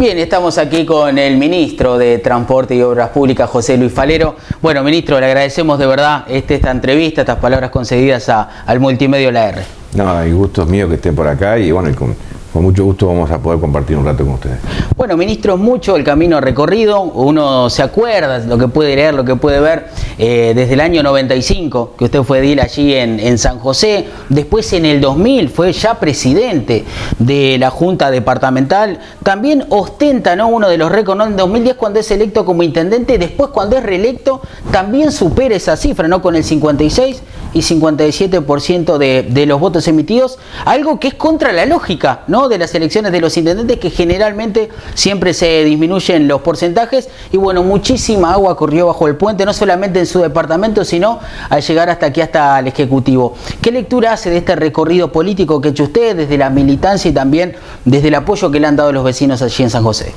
Bien, estamos aquí con el ministro de Transporte y Obras Públicas, José Luis Falero. Bueno, ministro, le agradecemos de verdad esta entrevista, estas palabras concedidas al Multimedio La R. No, el gusto es mío que esté por acá y bueno, con mucho gusto vamos a poder compartir un rato con ustedes. Bueno, ministro, mucho el camino recorrido, uno se acuerda lo que puede leer, lo que puede ver desde el año 95, que usted fue edil allí en San José, después en el 2000 fue ya presidente de la Junta Departamental, también ostenta, ¿no?, uno de los récords, ¿no?, en 2010 cuando es electo como intendente, después cuando es reelecto también supera esa cifra, ¿no?, con el 56 y 57% de los votos emitidos, algo que es contra la lógica, ¿no?, de las elecciones de los intendentes, que generalmente siempre se disminuyen los porcentajes. Y bueno, muchísima agua corrió bajo el puente, no solamente en su departamento, sino al llegar hasta aquí, hasta el Ejecutivo. ¿Qué lectura hace de este recorrido político que ha hecho usted desde la militancia y también desde el apoyo que le han dado los vecinos allí en San José?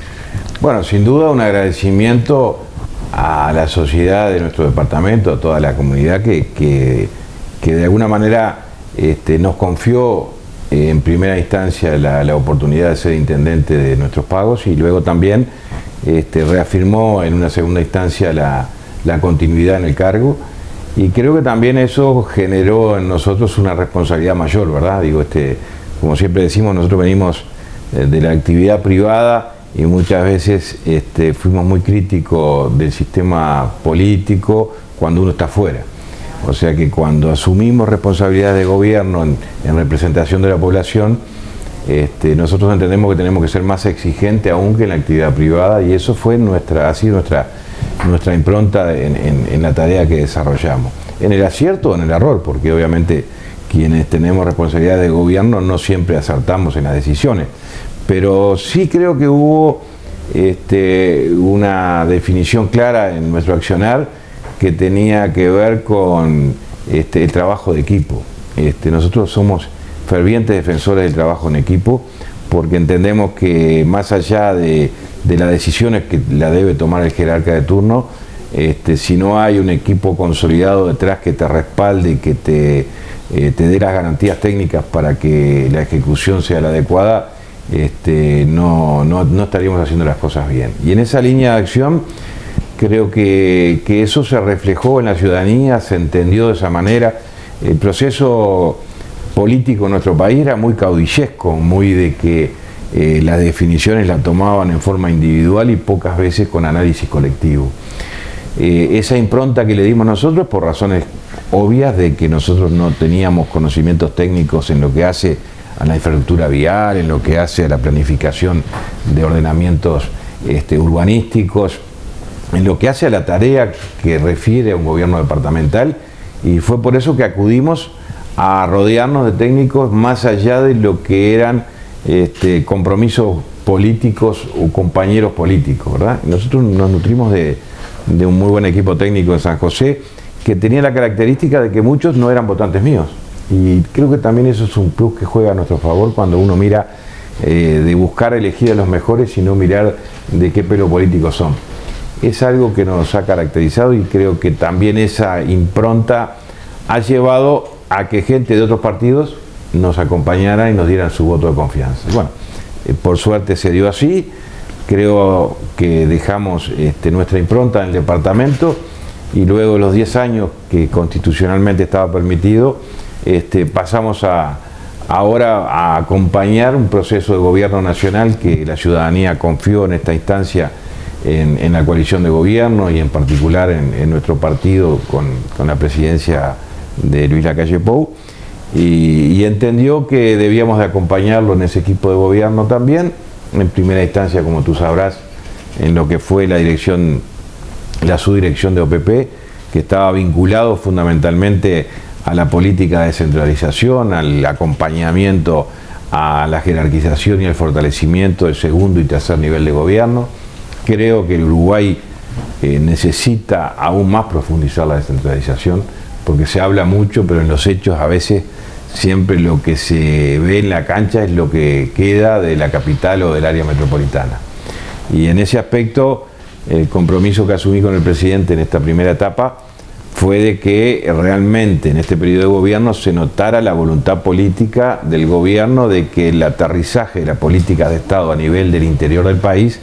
Bueno, sin duda un agradecimiento a la sociedad de nuestro departamento, a toda la comunidad que de alguna manera nos confió en primera instancia la oportunidad de ser intendente de nuestros pagos y luego también reafirmó en una segunda instancia la continuidad en el cargo, y creo que también eso generó en nosotros una responsabilidad mayor, ¿verdad? Digo, como siempre decimos, nosotros venimos de la actividad privada y muchas veces fuimos muy críticos del sistema político cuando uno está fuera. O sea que cuando asumimos responsabilidades de gobierno en representación de la población, nosotros entendemos que tenemos que ser más exigentes aún que en la actividad privada, y eso fue ha sido nuestra impronta en la tarea que desarrollamos. En el acierto o en el error, porque obviamente quienes tenemos responsabilidades de gobierno no siempre acertamos en las decisiones. Pero sí creo que hubo una definición clara en nuestro accionar que tenía que ver con el trabajo de equipo. Nosotros somos fervientes defensores del trabajo en equipo, porque entendemos que más allá de las decisiones que la debe tomar el jerarca de turno, si no hay un equipo consolidado detrás que te respalde y que te dé las garantías técnicas para que la ejecución sea la adecuada, no estaríamos haciendo las cosas bien. Y en esa línea de acción creo que eso se reflejó en la ciudadanía, se entendió de esa manera. El proceso político en nuestro país era muy caudillesco, muy de que las definiciones las tomaban en forma individual y pocas veces con análisis colectivo. Esa impronta que le dimos nosotros, por razones obvias de que nosotros no teníamos conocimientos técnicos en lo que hace a la infraestructura vial, en lo que hace a la planificación de ordenamientos urbanísticos, en lo que hace a la tarea que refiere a un gobierno departamental, y fue por eso que acudimos a rodearnos de técnicos más allá de lo que eran compromisos políticos o compañeros políticos, ¿verdad? Nosotros nos nutrimos de un muy buen equipo técnico de San José, que tenía la característica de que muchos no eran votantes míos, y creo que también eso es un plus que juega a nuestro favor cuando uno mira de buscar elegir a los mejores y no mirar de qué pelo político son. Es algo que nos ha caracterizado, y creo que también esa impronta ha llevado a que gente de otros partidos nos acompañara y nos dieran su voto de confianza. Bueno, por suerte se dio así. Creo que dejamos nuestra impronta en el departamento, y luego de los 10 años que constitucionalmente estaba permitido, pasamos ahora a acompañar un proceso de gobierno nacional que la ciudadanía confió en esta instancia en la coalición de gobierno, y en particular en nuestro partido con la presidencia de Luis Lacalle Pou, y entendió que debíamos de acompañarlo en ese equipo de gobierno también, en primera instancia, como tú sabrás, en lo que fue la subdirección de OPP, que estaba vinculado fundamentalmente a la política de descentralización, al acompañamiento a la jerarquización y al fortalecimiento del segundo y tercer nivel de gobierno. Creo que el Uruguay necesita aún más profundizar la descentralización, porque se habla mucho, pero en los hechos a veces siempre lo que se ve en la cancha es lo que queda de la capital o del área metropolitana. Y en ese aspecto, el compromiso que asumí con el presidente en esta primera etapa fue de que realmente en este periodo de gobierno se notara la voluntad política del gobierno de que el aterrizaje de la política de Estado a nivel del interior del país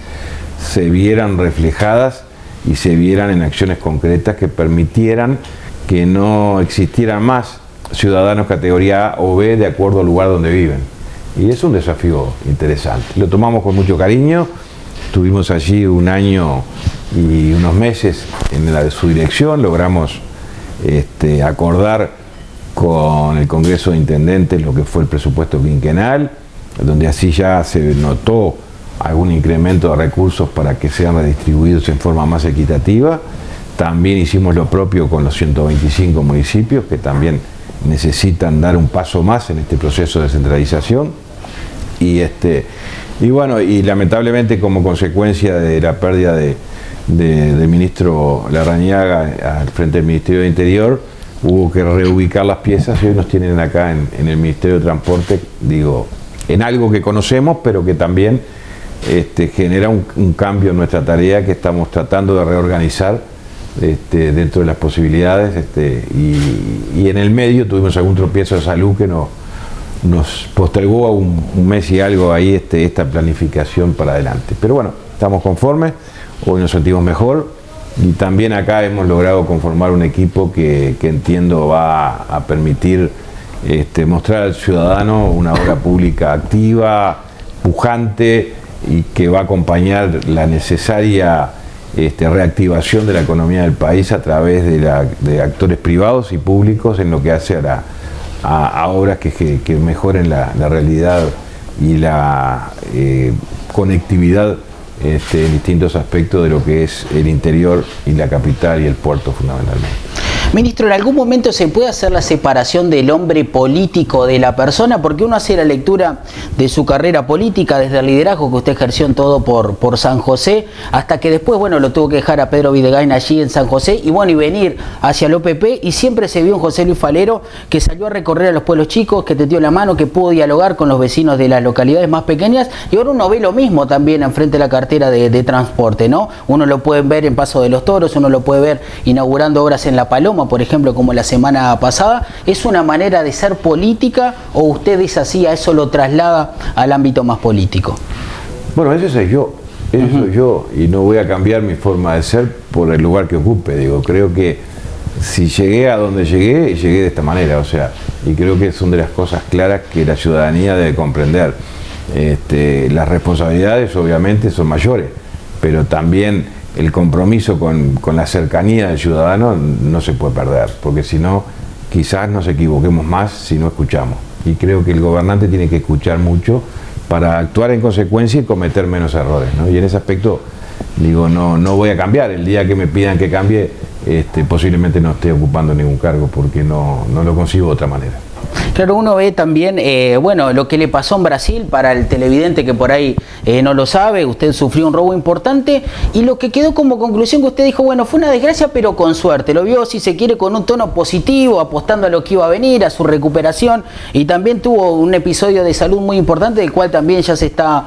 se vieran reflejadas y se vieran en acciones concretas que permitieran que no existieran más ciudadanos categoría A o B de acuerdo al lugar donde viven. Y es un desafío interesante. Lo tomamos con mucho cariño. Estuvimos allí un año y unos meses en su dirección. Logramos acordar con el Congreso de Intendentes lo que fue el presupuesto quinquenal, donde así ya se notó algún incremento de recursos para que sean redistribuidos en forma más equitativa. También hicimos lo propio con los 125 municipios que también necesitan dar un paso más en este proceso de descentralización. Y bueno, y lamentablemente como consecuencia de la pérdida del ministro Larrañaga al frente del Ministerio de Interior, hubo que reubicar las piezas y hoy nos tienen acá en el Ministerio de Transporte, digo, en algo que conocemos, pero que también genera un cambio en nuestra tarea que estamos tratando de reorganizar dentro de las posibilidades, y en el medio tuvimos algún tropiezo de salud que nos postergó a un mes y algo ahí esta planificación para adelante. Pero bueno, estamos conformes, hoy nos sentimos mejor y también acá hemos logrado conformar un equipo que entiendo va a permitir mostrar al ciudadano una obra pública activa, pujante y que va a acompañar la necesaria reactivación de la economía del país a través de actores privados y públicos en lo que hace a obras que mejoren la realidad y la conectividad en distintos aspectos de lo que es el interior y la capital y el puerto fundamentalmente. Ministro, ¿en algún momento se puede hacer la separación del hombre político de la persona? Porque uno hace la lectura de su carrera política, desde el liderazgo que usted ejerció en todo por San José, hasta que después, bueno, lo tuvo que dejar a Pedro Videgain allí en San José, y bueno, y venir hacia el OPP, y siempre se vio un José Luis Falero que salió a recorrer a los pueblos chicos, que te dio la mano, que pudo dialogar con los vecinos de las localidades más pequeñas, y ahora uno ve lo mismo también enfrente de la cartera de transporte, ¿no? Uno lo puede ver en Paso de los Toros, uno lo puede ver inaugurando obras en La Paloma, por ejemplo, como la semana pasada. ¿Es una manera de ser política o usted es así, a eso lo traslada al ámbito más político? Bueno, ese soy yo, soy yo, y no voy a cambiar mi forma de ser por el lugar que ocupe. Digo, creo que si llegué a donde llegué de esta manera, o sea, y creo que son de las cosas claras que la ciudadanía debe comprender. Las responsabilidades obviamente son mayores, pero también el compromiso con la cercanía del ciudadano no se puede perder, porque si no, quizás nos equivoquemos más si no escuchamos. Y creo que el gobernante tiene que escuchar mucho para actuar en consecuencia y cometer menos errores, ¿no? Y en ese aspecto, digo, no voy a cambiar. El día que me pidan que cambie, posiblemente no esté ocupando ningún cargo, porque no lo consigo de otra manera. Claro, uno ve también, bueno, lo que le pasó en Brasil, para el televidente que por ahí no lo sabe, usted sufrió un robo importante, y lo que quedó como conclusión que usted dijo, bueno, fue una desgracia pero con suerte, lo vio, si se quiere, con un tono positivo, apostando a lo que iba a venir, a su recuperación, y también tuvo un episodio de salud muy importante, del cual también ya se está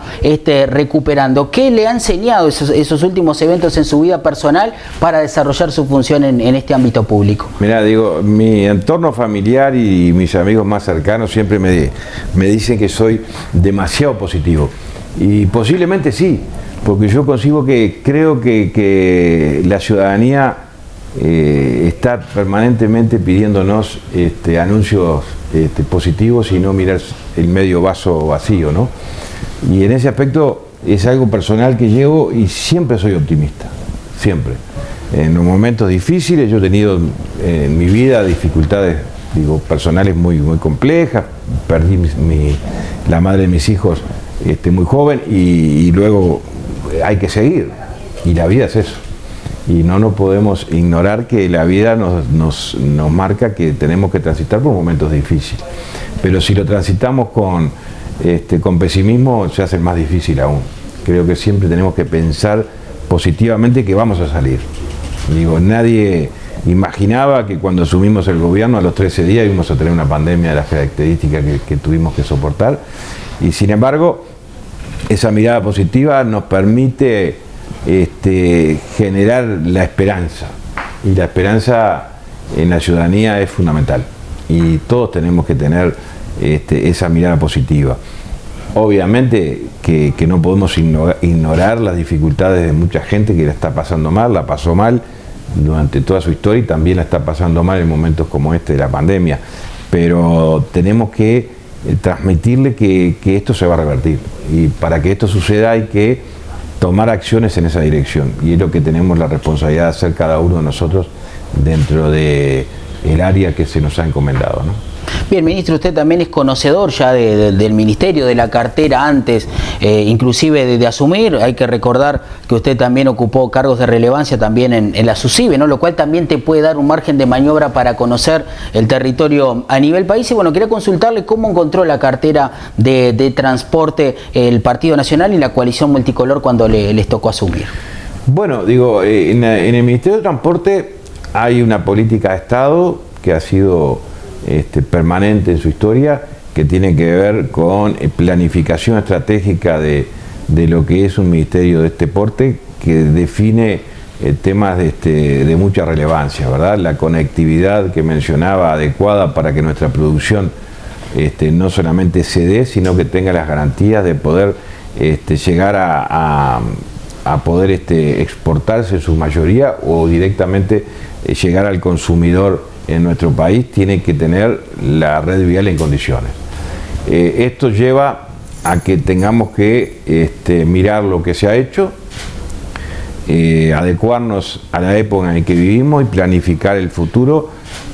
recuperando. ¿Qué le ha enseñado esos últimos eventos en su vida personal para desarrollar su función en este ámbito público? Mirá, digo, mi entorno familiar y mis amigos más cercanos siempre me dicen que soy demasiado positivo, y posiblemente sí, porque yo consigo que creo que la ciudadanía está permanentemente pidiéndonos anuncios positivos y no mirar el medio vaso vacío, ¿no? Y en ese aspecto es algo personal que llevo y siempre soy optimista, siempre. En los momentos difíciles yo he tenido en mi vida dificultades, digo, personales muy complejas. Perdí la madre de mis hijos muy joven, y luego hay que seguir, y la vida es eso, y no podemos ignorar que la vida nos marca que tenemos que transitar por momentos difíciles, pero si lo transitamos con pesimismo se hace más difícil aún. Creo que siempre tenemos que pensar positivamente que vamos a salir. Digo, nadie imaginaba que cuando asumimos el gobierno a los 13 días íbamos a tener una pandemia de las características que tuvimos que soportar, y sin embargo esa mirada positiva nos permite generar la esperanza, y la esperanza en la ciudadanía es fundamental y todos tenemos que tener esa mirada positiva. Obviamente que no podemos ignorar las dificultades de mucha gente que la está pasando mal, la pasó mal durante toda su historia y también la está pasando mal en momentos como este de la pandemia, pero tenemos que transmitirle que esto se va a revertir, y para que esto suceda hay que tomar acciones en esa dirección, y es lo que tenemos la responsabilidad de hacer cada uno de nosotros dentro del área que se nos ha encomendado, ¿no? Bien, ministro, usted también es conocedor ya del ministerio, de la cartera antes, inclusive de asumir. Hay que recordar que usted también ocupó cargos de relevancia también en la SUSIBE, ¿no? Lo cual también te puede dar un margen de maniobra para conocer el territorio a nivel país. Y bueno, quería consultarle cómo encontró la cartera de transporte el Partido Nacional y la coalición multicolor cuando les tocó asumir. Bueno, digo, en el Ministerio de Transporte hay una política de Estado que ha sido permanente en su historia, que tiene que ver con planificación estratégica de lo que es un ministerio de este porte, que define temas de mucha relevancia, ¿verdad? La conectividad que mencionaba adecuada para que nuestra producción no solamente se dé, sino que tenga las garantías de poder llegar a poder exportarse en su mayoría o directamente llegar al consumidor en nuestro país. Tiene que tener la red vial en condiciones. Esto lleva a que tengamos que mirar lo que se ha hecho, adecuarnos a la época en que vivimos y planificar el futuro,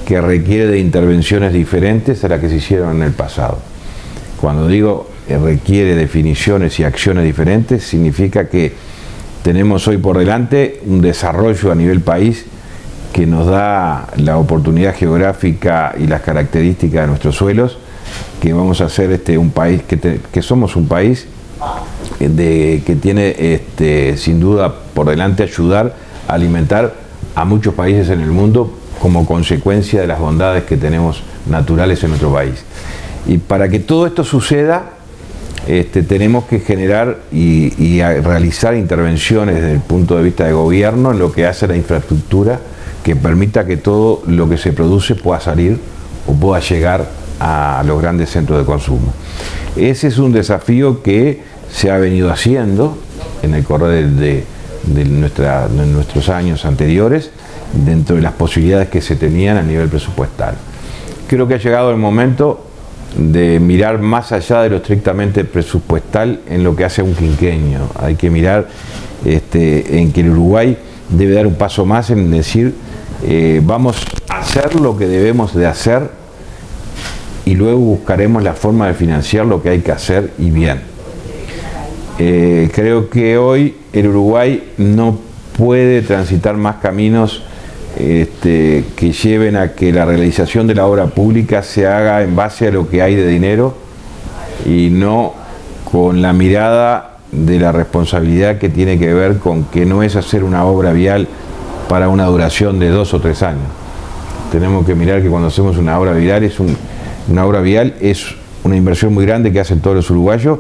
que requiere de intervenciones diferentes a las que se hicieron en el pasado. Cuando digo requiere definiciones y acciones diferentes, significa que tenemos hoy por delante un desarrollo a nivel país que nos da la oportunidad geográfica y las características de nuestros suelos, que vamos a ser un país, que somos un país que tiene sin duda por delante ayudar a alimentar a muchos países en el mundo como consecuencia de las bondades que tenemos naturales en nuestro país. Y para que todo esto suceda, tenemos que generar y realizar intervenciones desde el punto de vista de gobierno en lo que hace la infraestructura, que permita que todo lo que se produce pueda salir o pueda llegar a los grandes centros de consumo. Ese es un desafío que se ha venido haciendo en el correr de nuestros años anteriores, dentro de las posibilidades que se tenían a nivel presupuestal. Creo que ha llegado el momento de mirar más allá de lo estrictamente presupuestal en lo que hace un quinquenio. Hay que mirar en que el Uruguay debe dar un paso más en decir vamos a hacer lo que debemos de hacer y luego buscaremos la forma de financiar lo que hay que hacer, y bien. Creo que hoy el Uruguay no puede transitar más caminos que lleven a que la realización de la obra pública se haga en base a lo que hay de dinero y no con la mirada de la responsabilidad que tiene que ver con que no es hacer una obra vial para una duración de 2 o 3 años. Tenemos que mirar que cuando hacemos una obra vial es una inversión muy grande que hacen todos los uruguayos,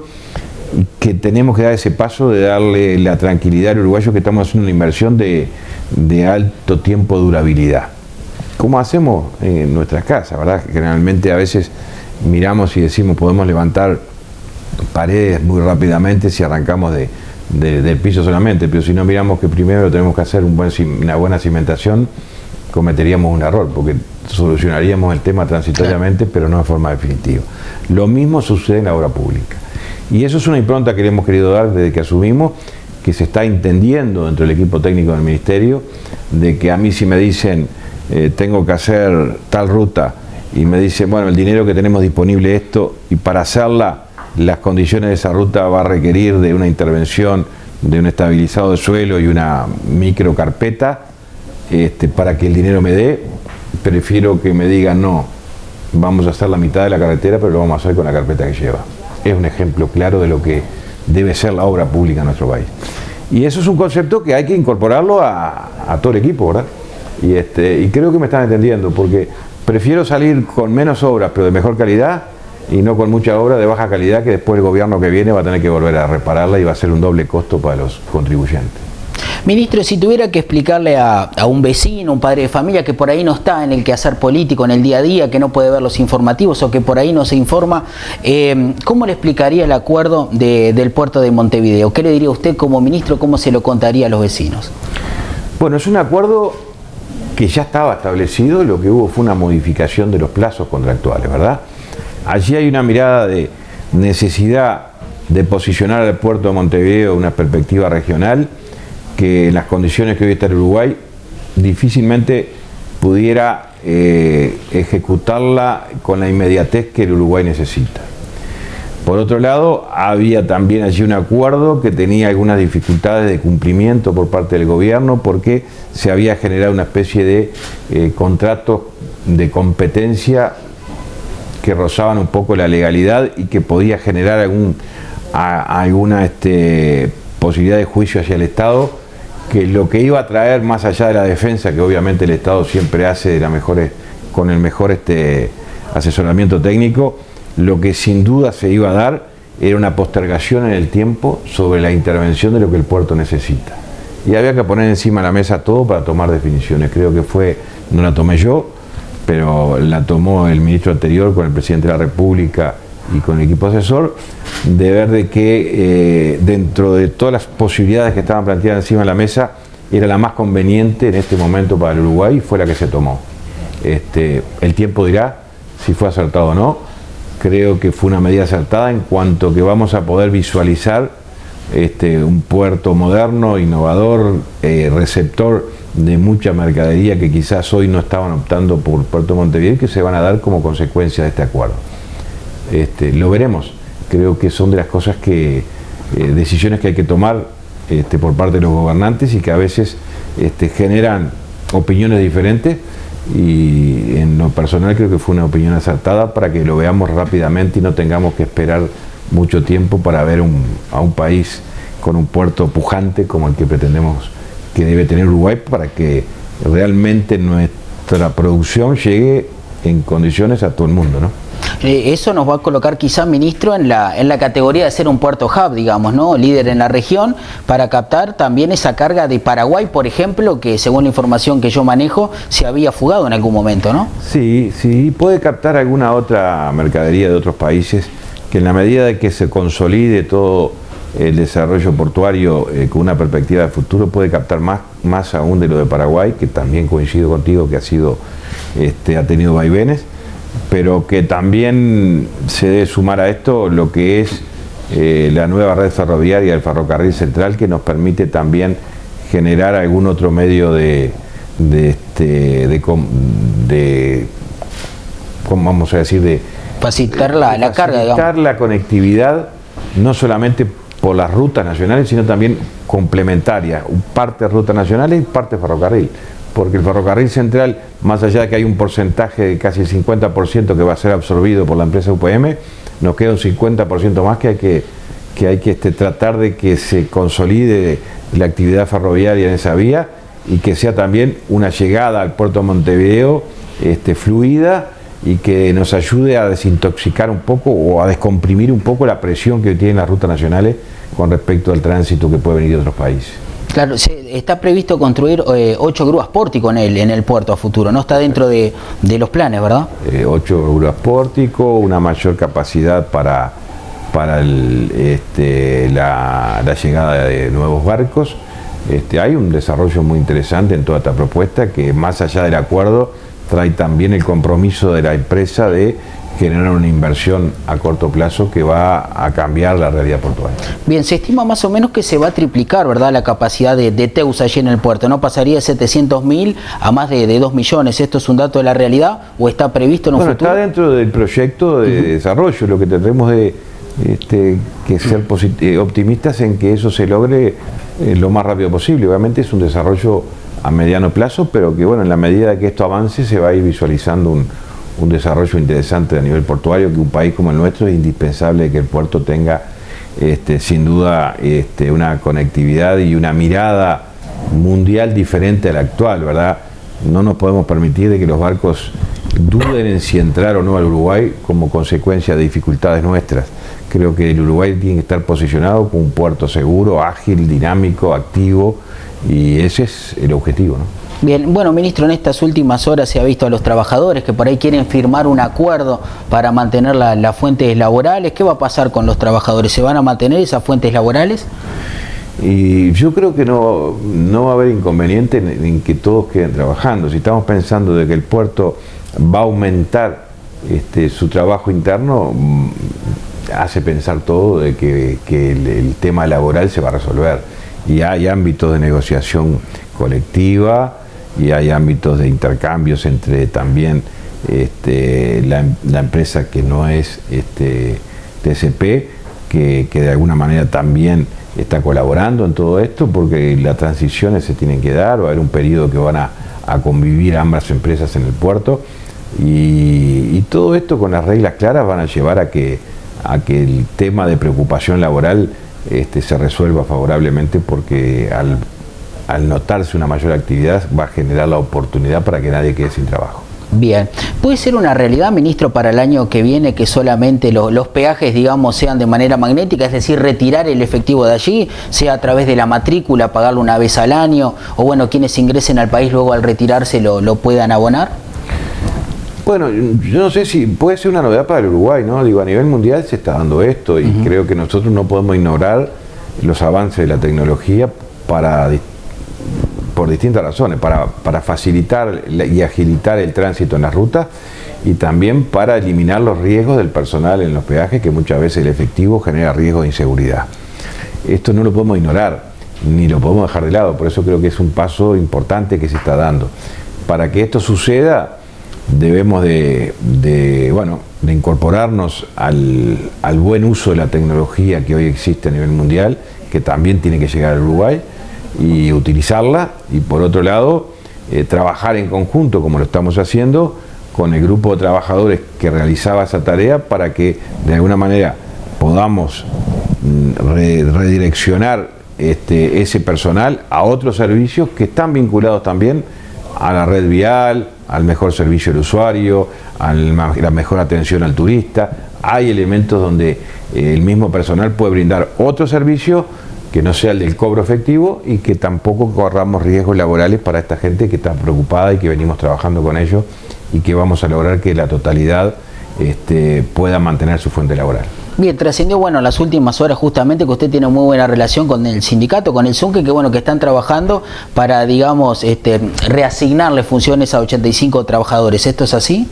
y que tenemos que dar ese paso de darle la tranquilidad al uruguayo que estamos haciendo una inversión de alto tiempo de durabilidad, como hacemos en nuestras casas, ¿verdad? Generalmente a veces miramos y decimos podemos levantar paredes muy rápidamente si arrancamos del piso solamente, pero si no miramos que primero tenemos que hacer una buena cimentación, cometeríamos un error, porque solucionaríamos el tema transitoriamente, pero no de forma definitiva. Lo mismo sucede en la obra pública. Y eso es una impronta que le hemos querido dar desde que asumimos, que se está entendiendo dentro del equipo técnico del Ministerio, de que a mí si me dicen tengo que hacer tal ruta, y me dicen, bueno, el dinero que tenemos disponible esto, y para hacerla las condiciones de esa ruta va a requerir de una intervención, de un estabilizado de suelo y una microcarpeta, para que el dinero me dé, prefiero que me digan no, vamos a hacer la mitad de la carretera, pero lo vamos a hacer con la carpeta que lleva. Es un ejemplo claro de lo que debe ser la obra pública en nuestro país. Y eso es un concepto que hay que incorporarlo a todo el equipo, ¿verdad? Y creo que me están entendiendo, porque prefiero salir con menos obras, pero de mejor calidad, y no con mucha obra de baja calidad que después el gobierno que viene va a tener que volver a repararla y va a ser un doble costo para los contribuyentes. Ministro, si tuviera que explicarle a un vecino, un padre de familia que por ahí no está en el quehacer político en el día a día, que no puede ver los informativos o que por ahí no se informa, ¿cómo le explicaría el acuerdo del puerto de Montevideo? ¿Qué le diría usted como ministro? ¿Cómo se lo contaría a los vecinos? Bueno, es un acuerdo que ya estaba establecido, lo que hubo fue una modificación de los plazos contractuales, ¿verdad? Allí hay una mirada de necesidad de posicionar al puerto de Montevideo en una perspectiva regional que en las condiciones que hoy está el Uruguay difícilmente pudiera ejecutarla con la inmediatez que el Uruguay necesita. Por otro lado, había también allí un acuerdo que tenía algunas dificultades de cumplimiento por parte del gobierno porque se había generado una especie de contratos de competencia que rozaban un poco la legalidad y que podía generar alguna posibilidad de juicio hacia el Estado, que lo que iba a traer más allá de la defensa, que obviamente el Estado siempre hace con el mejor asesoramiento técnico, lo que sin duda se iba a dar era una postergación en el tiempo sobre la intervención de lo que el puerto necesita. Y había que poner encima de la mesa todo para tomar definiciones. Creo que no la tomé yo, pero la tomó el ministro anterior con el presidente de la República y con el equipo asesor, de ver de que dentro de todas las posibilidades que estaban planteadas encima de la mesa, era la más conveniente en este momento para el Uruguay y fue la que se tomó. El tiempo dirá si fue acertado o no. Creo que fue una medida acertada en cuanto que vamos a poder visualizar un puerto moderno, innovador, receptor de mucha mercadería que quizás hoy no estaban optando por Puerto Montevideo y que se van a dar como consecuencia de este acuerdo. Lo veremos. Creo que son de las cosas decisiones que hay que tomar por parte de los gobernantes y que a veces generan opiniones diferentes, y en lo personal creo que fue una opinión acertada para que lo veamos rápidamente y no tengamos que esperar mucho tiempo para ver a un país con un puerto pujante como el que pretendemos que debe tener Uruguay, para que realmente nuestra producción llegue en condiciones a todo el mundo, ¿no? Eso nos va a colocar quizá, ministro, en la categoría de ser un puerto hub, digamos, ¿no? Líder en la región, para captar también esa carga de Paraguay, por ejemplo, que según la información que yo manejo, se había fugado en algún momento, ¿no? Sí, puede captar alguna otra mercadería de otros países, que en la medida de que se consolide todo el desarrollo portuario con una perspectiva de futuro, puede captar más aún de lo de Paraguay, que también coincido contigo que ha tenido vaivenes, pero que también se debe sumar a esto lo que es la nueva red ferroviaria del Ferrocarril Central, que nos permite también generar algún otro medio ¿cómo vamos a decir? De facilitar la carga, digamos. Facilitar la conectividad, no solamente por las rutas nacionales, sino también complementarias, parte rutas nacionales y parte ferrocarril. Porque el Ferrocarril Central, más allá de que hay un porcentaje de casi el 50% que va a ser absorbido por la empresa UPM, nos queda un 50% más que hay que tratar de que se consolide la actividad ferroviaria en esa vía y que sea también una llegada al puerto de Montevideo fluida y que nos ayude a desintoxicar un poco o a descomprimir un poco la presión que tienen las rutas nacionales con respecto al tránsito que puede venir de otros países. Claro, está previsto construir 8 grúas pórtico en el puerto a futuro, no está dentro de los planes, ¿verdad? 8 grúas pórtico, una mayor capacidad para la llegada de nuevos barcos. Hay un desarrollo muy interesante en toda esta propuesta que, más allá del acuerdo, trae también el compromiso de la empresa de generar una inversión a corto plazo que va a cambiar la realidad portuaria. Bien, se estima más o menos que se va a triplicar, ¿verdad?, la capacidad de TEUs allí en el puerto, ¿no? Pasaría de 700.000 a más de 2 millones. ¿Esto es un dato de la realidad o está previsto en un futuro? Está dentro del proyecto de desarrollo. Lo que tendremos que ser optimistas en que eso se logre lo más rápido posible. Obviamente es un desarrollo a mediano plazo, pero que, bueno, en la medida que esto avance se va a ir visualizando un desarrollo interesante a nivel portuario, que un país como el nuestro es indispensable que el puerto tenga sin duda una conectividad y una mirada mundial diferente a la actual, ¿verdad? No nos podemos permitir de que los barcos duden en si entrar o no al Uruguay como consecuencia de dificultades nuestras. Creo que el Uruguay tiene que estar posicionado como un puerto seguro, ágil, dinámico, activo, Y ese es el objetivo, ¿no? Bien, bueno, ministro, en estas últimas horas se ha visto a los trabajadores que por ahí quieren firmar un acuerdo para mantener las fuentes laborales. ¿Qué va a pasar con los trabajadores? ¿Se van a mantener esas fuentes laborales? Y yo creo que no va a haber inconveniente en que todos queden trabajando. Si estamos pensando de que el puerto va a aumentar su trabajo interno, hace pensar todo de que el tema laboral se va a resolver. Y hay ámbitos de negociación colectiva y hay ámbitos de intercambios entre también la empresa que no es TCP, que de alguna manera también está colaborando en todo esto, porque las transiciones se tienen que dar, va a haber un periodo que van a convivir ambas empresas en el puerto, y todo esto con las reglas claras van a llevar a que el tema de preocupación laboral se resuelva favorablemente, porque al notarse una mayor actividad va a generar la oportunidad para que nadie quede sin trabajo. Bien, ¿puede ser una realidad, ministro, para el año que viene que solamente los peajes, digamos, sean de manera magnética, es decir, retirar el efectivo de allí, sea a través de la matrícula, pagarlo una vez al año, o bueno, quienes ingresen al país luego al retirarse lo puedan abonar? Bueno, yo no sé si puede ser una novedad para el Uruguay, ¿no? Digo, a nivel mundial se está dando esto, y creo que nosotros no podemos ignorar los avances de la tecnología por distintas razones, para facilitar y agilitar el tránsito en las rutas, y también para eliminar los riesgos del personal en los peajes, que muchas veces el efectivo genera riesgos de inseguridad. Esto no lo podemos ignorar, ni lo podemos dejar de lado, por eso creo que es un paso importante que se está dando. Para que esto suceda, debemos de incorporarnos al buen uso de la tecnología que hoy existe a nivel mundial, que también tiene que llegar al Uruguay, y utilizarla, y por otro lado trabajar en conjunto, como lo estamos haciendo, con el grupo de trabajadores que realizaba esa tarea, para que de alguna manera podamos redireccionar ese personal a otros servicios que están vinculados también a la red vial, al mejor servicio al usuario, a la mejor atención al turista. Hay elementos donde el mismo personal puede brindar otro servicio que no sea el del cobro efectivo, y que tampoco corramos riesgos laborales para esta gente que está preocupada y que venimos trabajando con ellos, y que vamos a lograr que la totalidad pueda mantener su fuente laboral. Bien, trascendió, bueno, las últimas horas justamente que usted tiene muy buena relación con el sindicato, con el SUNCE, que están trabajando para, digamos, reasignarle funciones a 85 trabajadores. ¿Esto es así?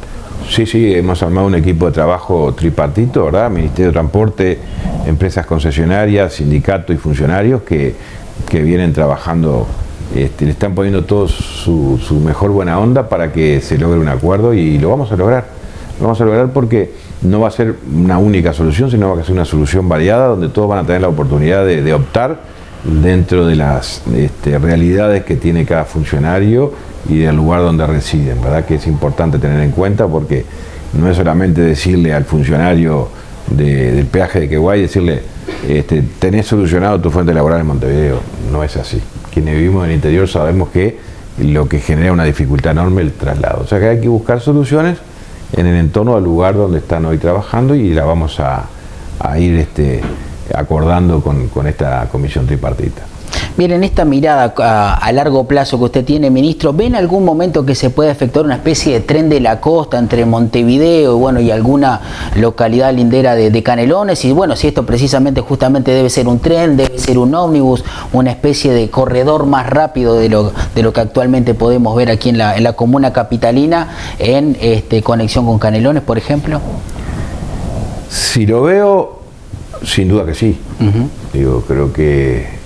Sí, hemos armado un equipo de trabajo tripartito, ¿verdad? Ministerio de Transporte, empresas concesionarias, sindicato y funcionarios que vienen trabajando, le están poniendo todo su mejor buena onda para que se logre un acuerdo, y lo vamos a lograr. Lo vamos a lograr porque no va a ser una única solución, sino va a ser una solución variada, donde todos van a tener la oportunidad de optar dentro de las realidades que tiene cada funcionario y del lugar donde residen, ¿verdad? Que es importante tener en cuenta, porque no es solamente decirle al funcionario del peaje de Queguay, decirle, tenés solucionado tu fuente laboral en Montevideo. No es así. Quienes vivimos en el interior sabemos que lo que genera una dificultad enorme es el traslado. O sea que hay que buscar soluciones en el entorno del lugar donde están hoy trabajando, y la vamos a ir acordando con esta comisión tripartita. Bien, en esta mirada a largo plazo que usted tiene, ministro, ¿ve en algún momento que se pueda efectuar una especie de tren de la costa entre Montevideo y alguna localidad lindera de Canelones? Y bueno, si esto justamente debe ser un tren, debe ser un ómnibus, una especie de corredor más rápido de lo que actualmente podemos ver aquí en la comuna capitalina, en conexión con Canelones, por ejemplo. Si lo veo, sin duda que sí. Creo que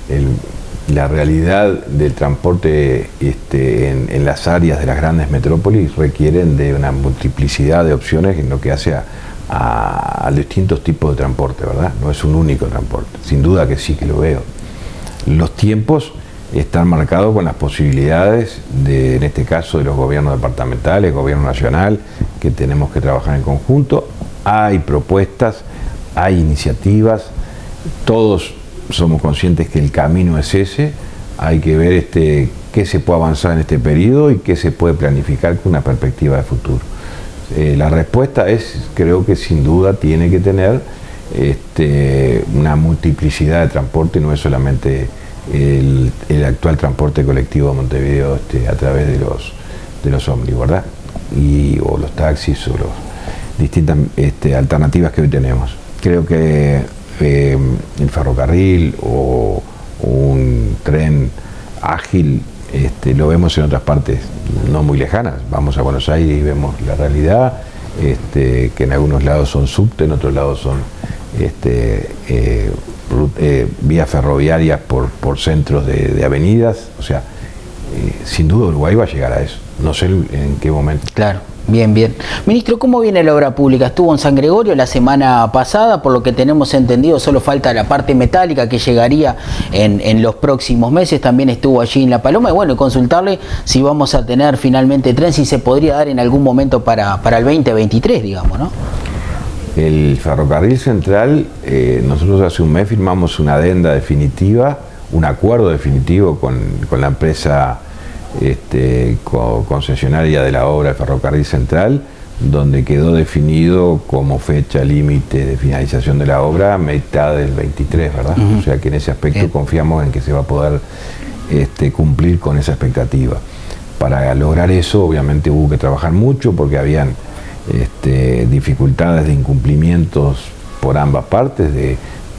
la realidad del transporte en las áreas de las grandes metrópolis requieren de una multiplicidad de opciones en lo que hace a distintos tipos de transporte, ¿verdad? No es un único transporte, sin duda que sí que lo veo. Los tiempos están marcados con las posibilidades en este caso, de los gobiernos departamentales, gobierno nacional, que tenemos que trabajar en conjunto. Hay propuestas, hay iniciativas, todos somos conscientes que el camino es ese. Hay que ver qué se puede avanzar en este periodo y qué se puede planificar con una perspectiva de futuro. La respuesta es, creo que sin duda tiene que tener una multiplicidad de transporte, no es solamente el actual transporte colectivo de Montevideo a través de los ómnibus, ¿verdad? O los taxis o las distintas alternativas que hoy tenemos. Creo que el ferrocarril o un tren ágil lo vemos en otras partes no muy lejanas. Vamos a Buenos Aires y vemos la realidad, que en algunos lados son subte, en otros lados son vías ferroviarias por centros de avenidas. O sea, sin duda Uruguay va a llegar a eso. No sé en qué momento. Claro. Bien, bien. Ministro, ¿cómo viene la obra pública? Estuvo en San Gregorio la semana pasada, por lo que tenemos entendido, solo falta la parte metálica que llegaría en los próximos meses. También estuvo allí en La Paloma. Y bueno, consultarle si vamos a tener finalmente tren, si se podría dar en algún momento para el 2023, digamos, ¿no? El ferrocarril central, nosotros hace un mes firmamos una adenda definitiva, un acuerdo definitivo con la empresa concesionaria de la obra del ferrocarril central, donde quedó definido como fecha límite de finalización de la obra mitad del 23, ¿verdad? O sea que en ese aspecto confiamos en que se va a poder cumplir con esa expectativa. Para lograr eso, obviamente hubo que trabajar mucho porque habían dificultades de incumplimientos por ambas partes,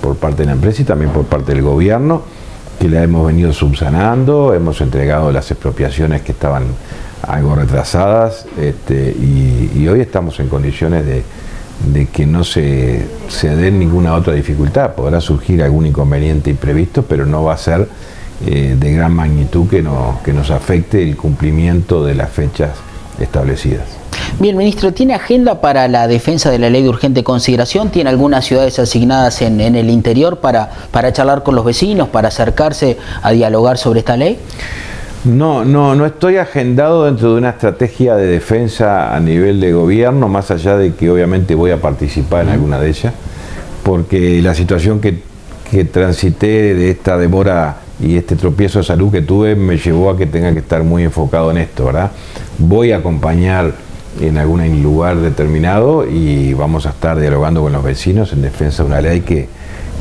por parte de la empresa y también por parte del gobierno, que la hemos venido subsanando. Hemos entregado las expropiaciones que estaban algo retrasadas, y hoy estamos en condiciones de que no se dé ninguna otra dificultad. Podrá surgir algún inconveniente imprevisto, pero no va a ser de gran magnitud que nos afecte el cumplimiento de las fechas establecidas. Bien, ministro, ¿tiene agenda para la defensa de la ley de urgente consideración? ¿Tiene algunas ciudades asignadas en el interior para charlar con los vecinos, para acercarse a dialogar sobre esta ley? No estoy agendado dentro de una estrategia de defensa a nivel de gobierno, más allá de que obviamente voy a participar en alguna de ellas, porque la situación que transité de esta demora y este tropiezo de salud que tuve me llevó a que tenga que estar muy enfocado en esto, ¿verdad? Voy a acompañar en algún lugar determinado y vamos a estar dialogando con los vecinos en defensa de una ley que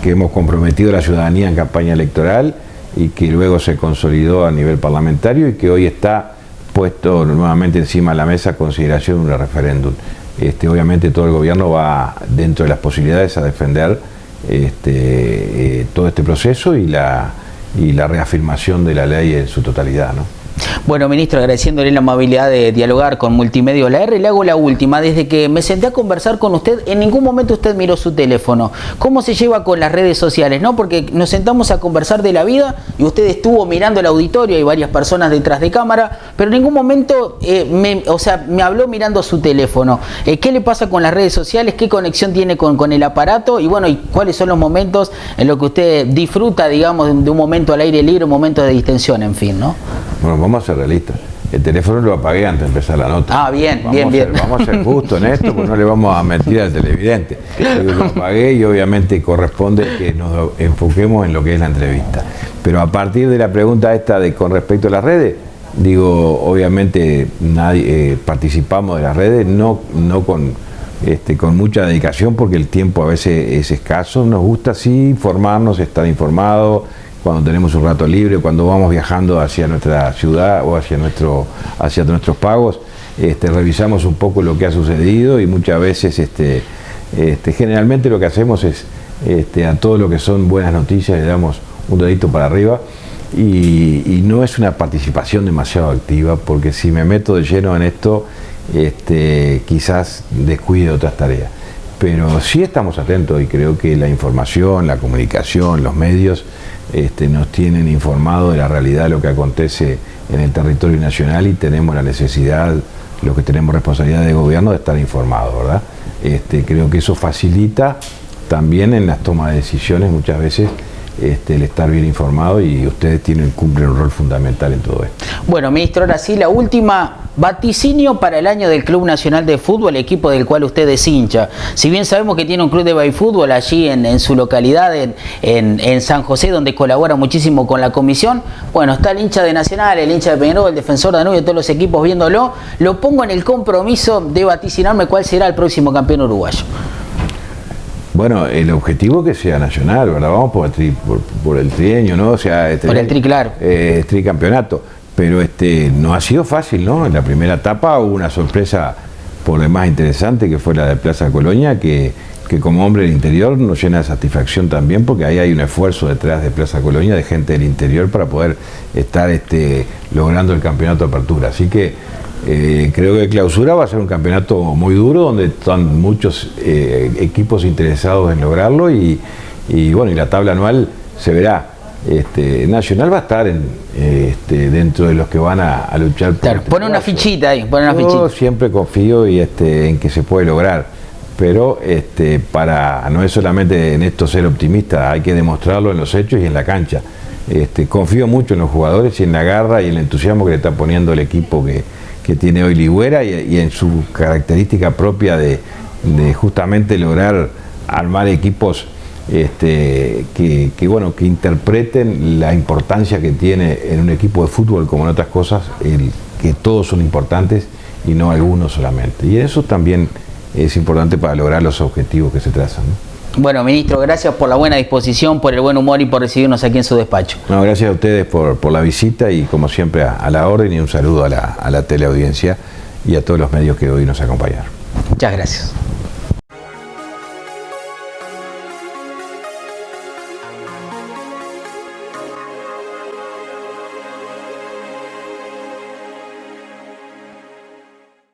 hemos comprometido a la ciudadanía en campaña electoral y que luego se consolidó a nivel parlamentario y que hoy está puesto nuevamente encima de la mesa a consideración de un referéndum. Obviamente todo el gobierno va dentro de las posibilidades a defender todo este proceso y la reafirmación de la ley en su totalidad, ¿no? Bueno, ministro, agradeciéndole la amabilidad de dialogar con Multimedia La R, le hago la última. Desde que me senté a conversar con usted, en ningún momento usted miró su teléfono. ¿Cómo se lleva con las redes sociales, no? Porque nos sentamos a conversar de la vida y usted estuvo mirando el auditorio, hay varias personas detrás de cámara, pero en ningún momento me habló mirando su teléfono. ¿Qué le pasa con las redes sociales? ¿Qué conexión tiene con el aparato? Y bueno, ¿y cuáles son los momentos en los que usted disfruta, digamos, de un momento al aire libre, un momento de distensión, en fin, ¿no? Bueno, vamos a ser realistas. El teléfono lo apagué antes de empezar la nota. Ah, bien, bien. Vamos a ser justos en esto, porque no le vamos a mentir al televidente. Lo apagué y obviamente corresponde que nos enfoquemos en lo que es la entrevista. Pero a partir de la pregunta esta con respecto a las redes, digo, obviamente participamos de las redes, no con mucha dedicación, porque el tiempo a veces es escaso. Nos gusta sí informarnos, estar informados, cuando tenemos un rato libre, cuando vamos viajando hacia nuestra ciudad o hacia nuestros pagos, revisamos un poco lo que ha sucedido y muchas veces, generalmente lo que hacemos es, a todo lo que son buenas noticias le damos un dedito para arriba y no es una participación demasiado activa, porque si me meto de lleno en esto, quizás descuide otras tareas. Pero sí estamos atentos y creo que la información, la comunicación, los medios nos tienen informados de la realidad de lo que acontece en el territorio nacional y tenemos la necesidad, los que tenemos responsabilidad de gobierno, de estar informados, ¿verdad? Creo que eso facilita también en las tomas de decisiones muchas veces el estar bien informado, y ustedes cumplen un rol fundamental en todo esto. Bueno, ministro, ahora sí, la última. Vaticinio para el año del Club Nacional de Fútbol, equipo del cual usted es hincha. Si bien sabemos que tiene un club de baifútbol allí en su localidad, en San José, donde colabora muchísimo con la comisión, bueno, está el hincha de Nacional, el hincha de Peñarol, el defensor de Danubio, todos los equipos viéndolo. Lo pongo en el compromiso de vaticinarme cuál será el próximo campeón uruguayo. Bueno, el objetivo que sea nacional, ¿verdad? Vamos por el trienio, ¿no? O sea, por el tri, claro. Tricampeonato. Pero no ha sido fácil, ¿no? En la primera etapa hubo una sorpresa por demás interesante, que fue la de Plaza Colonia, que como hombre del interior nos llena de satisfacción también, porque ahí hay un esfuerzo detrás de Plaza Colonia de gente del interior para poder estar logrando el campeonato de apertura. Así que creo que Clausura va a ser un campeonato muy duro, donde están muchos equipos interesados en lograrlo y bueno, y la tabla anual se verá. Nacional va a estar dentro de los que van a luchar por claro, pone una fichita ahí, pone una Yo fichita. siempre confío en que se puede lograr, pero no es solamente en esto ser optimista, hay que demostrarlo en los hechos y en la cancha. Confío mucho en los jugadores y en la garra y el entusiasmo que le está poniendo el equipo que tiene hoy Ligüera y en su característica propia de justamente lograr armar equipos que interpreten la importancia que tiene en un equipo de fútbol, como en otras cosas, que todos son importantes y no algunos solamente. Y eso también es importante para lograr los objetivos que se trazan, ¿no? Bueno, ministro, gracias por la buena disposición, por el buen humor y por recibirnos aquí en su despacho. No, gracias a ustedes por la visita y como siempre a la orden, y un saludo a la teleaudiencia y a todos los medios que hoy nos acompañaron. Muchas gracias.